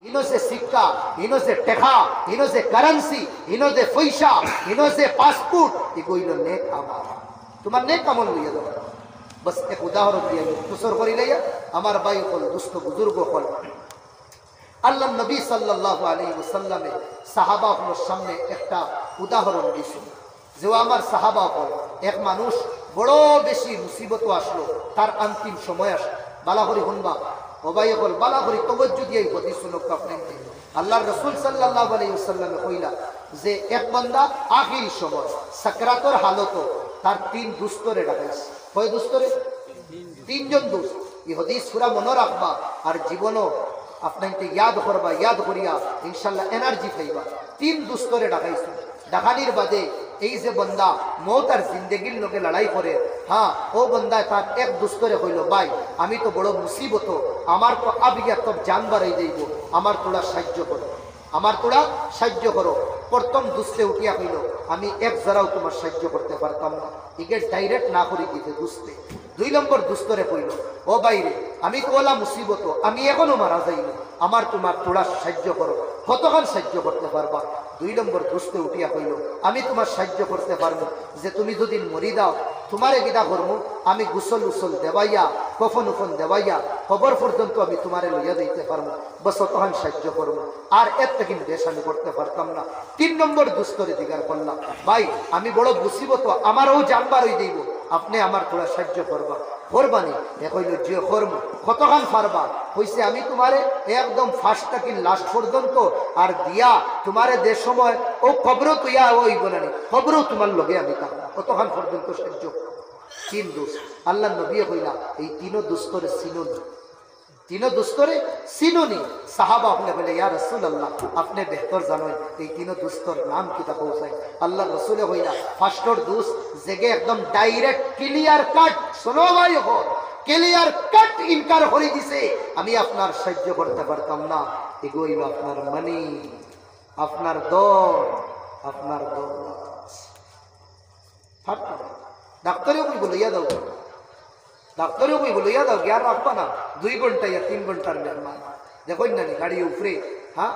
ইনো যে শিক্ষা, ইনো যে টেকা, ইনো যে কারেন্সি, ইনো যে পয়সা, ইনো যে পাসপোর্ট, এগুলো নেক আমল। তোমার নেক আমল লইয়া দেবো। বস এক উদাহরণ দিয়ে মুখতসর করি লইয়া আমার ভাই হল দুস্থ বুজুর্গ হল আল্লাহ নবী সাল্লাল্লাহু আলাইহি ওয়াসাল্লামে সাহাবা হলোর সামনে একটা উদাহরণ দিয়েছিল যে আমার সাহাবা হল এক মানুষ বড় বেশি মুসিবত আসলো, তার অন্তিম সময় আসলো। বালাহরি হুনবা ওবাই হল বালাহরি তবজ্জু দিয়ে হদিস শুনুক আপনাকে। আল্লাহর রাসূল সাল্লাল্লাহু আলাইহি ওয়াসাল্লামে কইলা যে এক বান্দা আখির সময় সাকরাতের হালত তার তিন দুস্তরে ডাকাইছে। কয় দুস্তরে? তিনজন দুস্ত। এই হদিস পুরা মনে রাখবা আর জীবনও আপনাকে ইয়াদ করবা, ইয়াদ করিয়া ইনশাল্লাহ এনার্জি পাইবা। তিন দুস্তরে ডাকাইছে। ডাকানির বাদে এই যে বন্দা মৌত আর জিন্দগির লোকে লড়াই করে, হ্যাঁ ও বন্দায় তার এক দুস্তরে হইল ভাই আমি তো বড় মুসিবত, আমার তো আবিয়া তোর জান বাড়াই দেব, আমার তোরা সাহায্য করো, আমার তোরা সাহায্য করো। প্রথম দুস্তে উঠিয়া হইল আমি এক যারাও তোমার সাহায্য করতে পারতাম না, একে ডাইরেক্ট না করে দিতে দুস্তে। দুই নম্বর দুস্তরে কইল ও বাইরে আমি তো ওলা মুসিবত, আমি এখনো মারা যাইব, আমার তোমার তোরা সাহায্য করো, কতক্ষণ সাহায্য করতে পারবা? দুই নম্বর দুস্তে উঠিয়া হইল আমি তোমার সাহায্য করতে পারবো যে তুমি যদি মরি দাও তোমারে গিটা করবো, আমি গুসল উসল দেবাইয়া কফন উফন দেবাইয়া খবর পর্যন্ত আমি তোমারে লইয়া দিতে পারবো, বস তখন সাহায্য করবো, আর এর থেকে বেশ আমি করতে পারতাম না। তিন নম্বর দুস্তরে দিগার করলাম ভাই আমি বড় মুসিবত, আমারও জানবার হয়ে দেব, আপনি আমার তোরা সাহায্য করবা, করবানি হইল যে করবো, কতক্ষণ পারবা? হইছে আমি তোমারে একদম ফার্স্ট থেকে লাস্ট পর্যন্ত আর দিয়া তোমারে যে সময় ও খবরও তুইয়া ওইব না, খবরও তোমার লগে আমি থাকবো, কতক্ষণ পর্যন্ত সাহায্য। তিন দুষ আল্লাহ নবী কইলা এই তিনও দুস্তরে চিনুন, তিনও দুস্তরে চিনুনি। সাহাবা আপনি বলে ইয়া রাসূলুল্লাহ আপনি বেহতর জানেন এই তিনও দুস্তর নাম কিতা পৌঁছায়? আল্লাহ রসুলে হইলা ফার্স্টর দুষ জেগে একদম ডাইরেক্ট ক্লিয়ার কাট, শোনো ভাই হোক ক্লিয়ার কাট ইনকার করে দিছে আমি আপনার সাহায্য করতে পারতাম না, এগোইল আপনার মানি, আপনার দর, আপনার দর। ডাক্তারেও কই বলে ইয়া দাও, ডাক্তারেও কই বলে ইয়া দাও, জ্ঞান রাখবা না 2 ঘন্টা ইয়া 3 ঘন্টার মেহমান দেখুন না গাড়ি উপরে, হ্যাঁ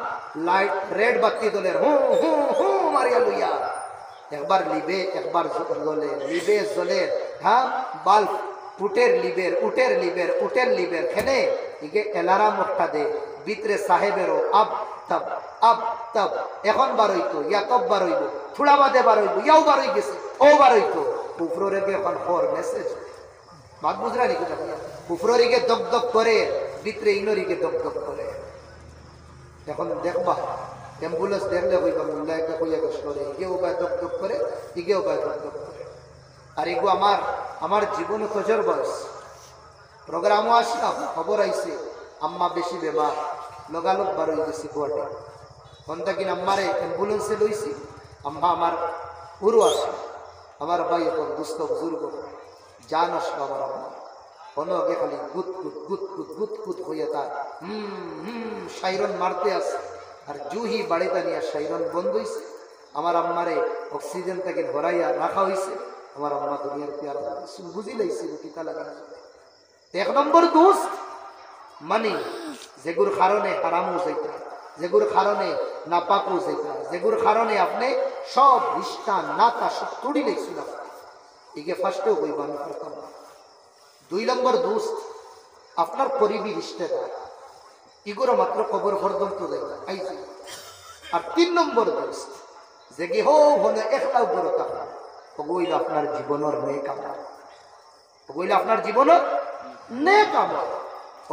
লাইট রেড বাতি দলে হু হু হু মারিয়া লইয়া একবার লিবে একবার জ্বলে, লিবে জ্বলে, হ্যাঁ বাল্ব উটের লিবের উটের লিবের উটের লিবের খেনে ইকে এলারাম একটা দে ভিতরে সাহেবেরও আব তব এখন বার হইতো ইয়া তব বার হইব, থোড়া বাদে বার হইব, ইয়াও বার হয়ে গেছে ও বার হইতো উপরে এখন ফর মেসেজ বাদ বুঝরা নি কোথা উপরিকে দক দক করে ভিতরে ইনরিকে দক দক করে। এখন দেখবা অ্যাম্বুলেন্স দেখলে কইবা মুল্লাকে কইয়া গেছরে ইগে উপায় দক দক করে, ইগে উপায় দক দক করে। আর এগো আমার জীবনে খোঁজের বয়স প্রোগ্রামও আসলাম, খবর আইছে আম্মা বেশি বেমার, লগালগ বার হয়ে গেছি গুয়াহাটি, কোনটা কিনা আম্মারে অ্যাম্বুলেন্সে লইছি, আম্মা আমার উরু আসে, আমার ভাই এখন দুস্থ বুজুর্গ জান আসলো আমার আম্মা, কোনো আগে খালি গুত গুত গুত গুত গুত গুত হইয়া তার সাইরন মারতে আসে, আর জুহি বাড়িতে নিয়ে সাইরন বন্ধ হয়েছে, আমার আম্মারে অক্সিজেন থেকে ভরাইয়া রাখা হয়েছে, আমার আম্মা দুনিয়ার পেয়ার বুঝি লাইছিল টিকা লাগানো। এক নম্বর দোষ মানে যেগুর কারণে হারামও যাইতা, যেগুর কারণে নাপাকও যাইতা, যেগুর কারণে আপনি সব রিস্তা নাতা সব তুড়ি লাইছিল, একে ফার্স্টেও কইব আমি করতাম না। 2 নম্বর দোষ আপনার করিবি রিস্তেদার, এগুলো মাত্র খবর পর্যন্ত যাইতা আইছে। আর 3 নম্বর দোষ যে কি হনে একটাও বড় কথা ওগুইল আপনার জীবনের নেক আমল, ওগুইল আপনার জীবনের নেক আমল।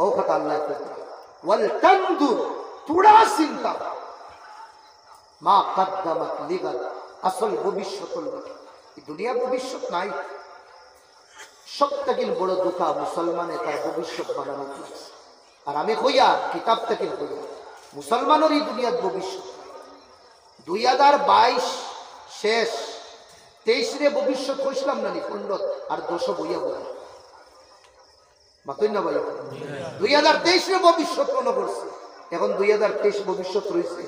ও কথা আল্লাহ ওয়াল তানদুর তুড়া চিন্তা মা কদ্দামাত লিগাদ, আসল ভবিষ্যৎ এই দুনিয়া ভবিষ্যৎ নাই। সবথেকে বড় দুঃখা মুসলমানে তার ভবিষ্যৎ বানানো উচিত। আর আমি কইয়া কিতাব থেকে কইয়া মুসলমানের এই দুনিয়ার ভবিষ্যৎ 2022 শেষ 23 রে ভবিষ্যৎ কইছিলাম না নি পণ্ডত আর 200 বইয়া বলা মাতই না ভাই 2023 রে ভবিষ্যৎ মনে করছে, এখন 2023 ভবিষ্যৎ রয়েছে,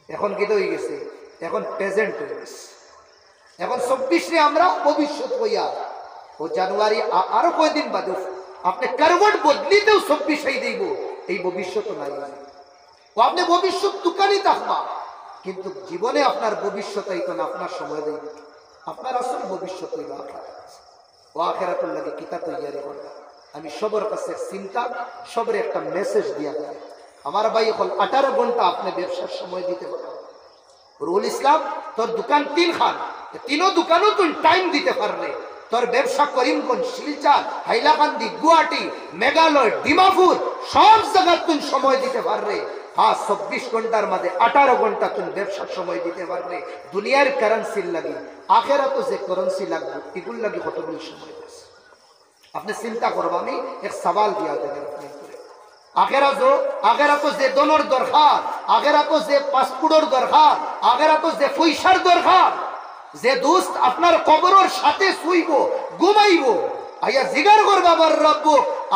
এখন কি হয়ে গেছে, এখন প্রেজেন্ট হয়ে গেছে, এখন 24 রে আমরা ভবিষ্যৎ কইয়া ও জানুয়ারি আরো কয়দিন বাদে আপনি কারবট বদলিতেও 26 এই দেব এই ভবিষ্যৎ নাই। ও আপনি ভবিষ্যৎ দোকানই থাকবা, কিন্তু জীবনে আপনার ভবিষ্যৎ হইতো না, আপনার সময় দেবে। আপনার আসল ভবিষ্যৎ হইল ও আখেরাতুল লাগে কিতা তৈরি করবে। আমি সবার কাছে চিন্তা, সবের একটা মেসেজ দিয়া দেয়। আমার ভাই এখন 18 ঘন্টা আপনি ব্যবসার সময় দিতে পারবেন। রুল ইসলাম তোর দোকান 3 খান, 3 দোকানও তুই টাইম দিতে পারবে। তোর ব্যবসা করিমগঞ্জ, শিলচর, হাইলাকান্দি, গুয়াহাটি, মেঘালয়, ডিমাপুর সব জায়গায় তুই সময় দিতে পারবে। হ্যাঁ, 24 ঘন্টার মধ্যে 18 ঘন্টা তুমি ব্যবসার সময় দিতে পারবে। দুনিয়ার কারেন্সির লাগে, আখেরাতে যে কারেন্সি লাগবে এগুলো লাগে কতগুলো সময় আছে আপনি চিন্তা করবো। আমি এক সওয়াল দিয়া দেবেন আখেরাতে যে দনের দরকার, আখেরাতে যে পাসপোর্টের দরকার, আখেরাতে যে পয়সার দরকার, যে দোস্ত আপনার কবরের সাথে শুইব ঘুমাইব, আইয়া জিগার করবা আমার রব্ব,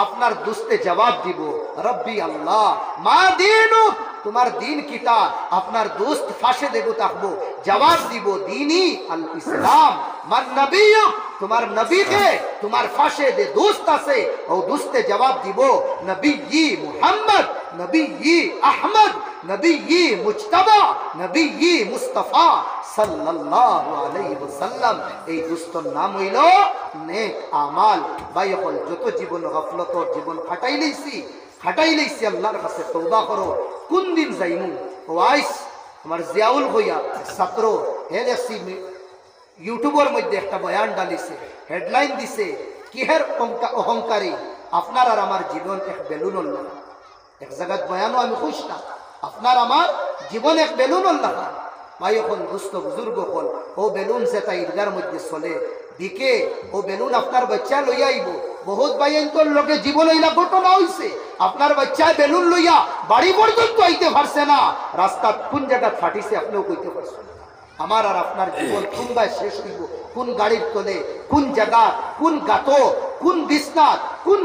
আপনার দোস্তে জবাব দিব রব্বি আল্লাহ মা দিনু, তোমার দিন কিতা? আপনার দোস্ত ফাঁসে দেব থাকবো, জবাব দিব দিনই আল ইসলাম। মান নবীয়, তোমার নবীকে তোমার ফাঁসে দে দোস্ত আছে, ও দোস্তে জবাব দিব নবী মুহাম্মদ, নবী আহমদ, নবী মুজতবা, নবী মুস্তাফা সাল্লাল্লাহু আলাইহি ওয়াসাল্লাম। এই দোস্তর নাম হইল নেক আমাল। ভাই হল যত জীবন গফলত জীবন ফাটাই লইছি আল্লাহর কাছে তওবা করো। কোন দিন যাইমু ও আইস আমার জিয়াউল হইয়া ছাত্র হে দেখছি ইউটিউবের মধ্যে একটা বয়ান ডালিছে, হেডলাইন দিছে কিহের অহংকারী আপনার আর আমার জীবন এক বেলুন। এক জায়গায় বয়ানও আমি খুশ না, আপনার আমার জীবন এক বেলুন। ভাই এখন দুস্থ বুজুর্গ হল ও বেলুন সে তাই ঈদগার মধ্যে চলে দিকে, ও বেলুন আপনার বাচ্চা লইয়া আইব। বহুত ভাইয়ের লোকে জীবন হইলা ঘটনা হইছে, আপনার বাচ্চায় বেলুন লইয়া বাড়ি পর্যন্ত আইতে পারছে না, রাস্তা কোন জায়গা ফাটিছে আপনিও কইতে পারছেন। আমার আর আপনার জীবন কোনবাই শেষ হইব, কোন গাড়ির তলে, কোন জায়গা, কোন গাত, কোন বিছনাত, কোন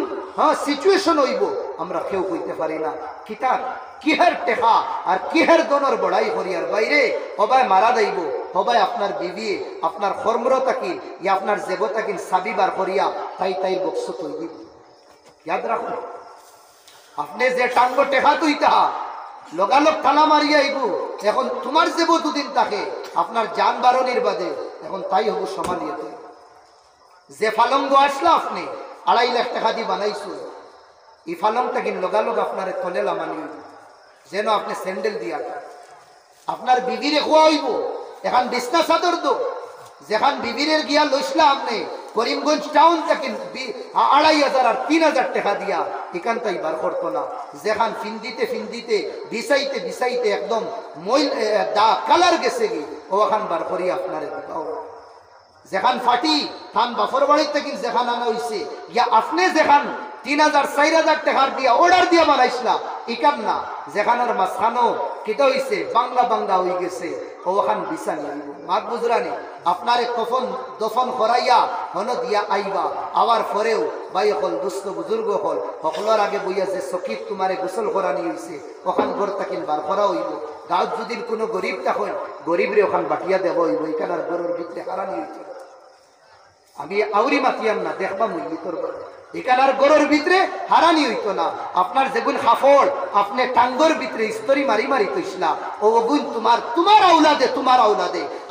সিচুয়েশন হইব আমরা কেউ কইতে পারি না। কিতাব কিহের টেকা আর কিহের দনের বড়াই করিয়ার বাইরে হবাই মারা যাইব, হবাই আপনার বিবি আপনার কর্মরতা কি ইয়া আপনার জেবতা কিন সাবিবার করিয়া তাই বক্স তৈ দিব। ইয়াদ রাখুন, আপনি যে টাঙ্গ টেকা তুই তাহা লগালগ থালা মারিয়া আইব। এখন তোমার জেব দুদিন থাকে আপনার যান বারণের বাদে, এখন তাই হবো সমালিয়ে। যে ফালঙ্গ আসলো আপনি 2.5 লাখ টাকা দিয়ে বানাইছো, এই ফালংটা কিন লগালগ আপনার তলেলা মানিয়ে যেন আপনি স্যান্ডেল দিয়া আপনার বিবিরে খোয়া হইব। এখন বিছনা চাদর দো যেখান বিবিরের গিয়া লইসলা আপনি করিমগঞ্জ টাউন থেকে 2,500 আর 3,000 টাকা দিয়া এখান তাই বার করতো না। যেখান ফিন্দিতে বিছাইতে একদম মইল কালার গেছে গি ওখান বার করি আপনার দিবাও। যেখান ফাটি থান বাফর বাড়ির থেকে যেখান আনা হইছে ইয়া আপনি যেখান 3,000-4,000 টাকার দিয়া অর্ডার দিয়া বানাইছিলা ইকান না, যেখানের মাঝখানো কিটা হইছে বাংলা হয়ে গেছে ওখান বিছানি আইব। মাত বুঝরানি আপনারে কফন দফন করাইয়া হন দিয়া আইবা। আবার পরেও ভাই হল দুস্থ বুজুর্গ হল সকলের আগে বইয়া যে চকিত তোমারে গোসল করানি হইছে ওখান ঘর তাকিন বার করা হইব। গাঁত যদি কোনো গরিব তখন গরিবরে ওখান বাটিয়া দেব হইব, এখানে আর গরুর ভিতরে হারানি হইছে। আমি আউরি মাতিয়াম না দেখবা মুই করবো এখানার গরুর ভিতরে হারানি হইতো না। আপনার যেগুন হাফড় আপনি টাঙ্গর ভিতরে স্তরি মারি তৈসলা ও ওগুন তোমার আউলাদে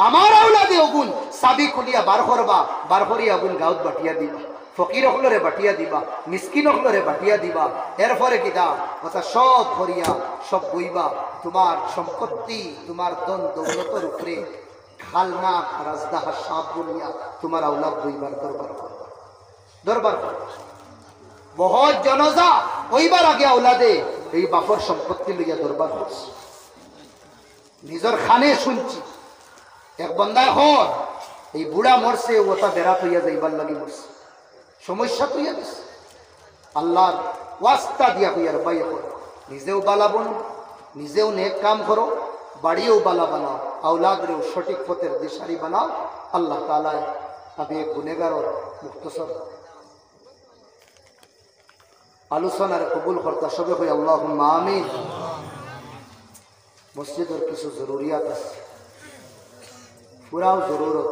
আমার আউলাদে ওগুন সাবি খুলিয়া বার করবা, বার করিয়া ওগুন গাঁত বাটিয়া দিবা, ফকির হলরে বাটিয়া দিবা, মিসকিন হলরে বাটিয়া দিবা। এরপরে কিতা কথা সব করিয়া সব বইবা তোমার সম্পত্তি তোমার দন দৌলতর উপরে খালনা রাজদাহা সাপ বলিয়া তোমার আউলাদ বইবার দরবার বহুত জনজা ওইবার আগে আউলাদে এই বাপর সম্পত্তি লইয়া দরবার করছে। নিজের খানে শুনছি এক বন্দায় হর এই বুড়া মরছে ওটা বেড়া তৈয়া যাইবার লাগি মরছে, সমস্যা তৈয়া দিছে। আল্লাহর ওয়াস্তা দিয়া কইয়ার বাই কর নিজেও বালাবন, নিজেও নেক কাম করো, বাড়িও বালা বানাও, আউলাদরেও সঠিক পথের দিশারি বানাও। আল্লাহ তাআলা আমি এক গুনেগার মুক্তসর আলোচনার কবুল কর্তা সবে কই আল্লাহুম্মা আমিন। মসজিদের কিছু জরুরিয়াত আছে, পুরাও জরুরত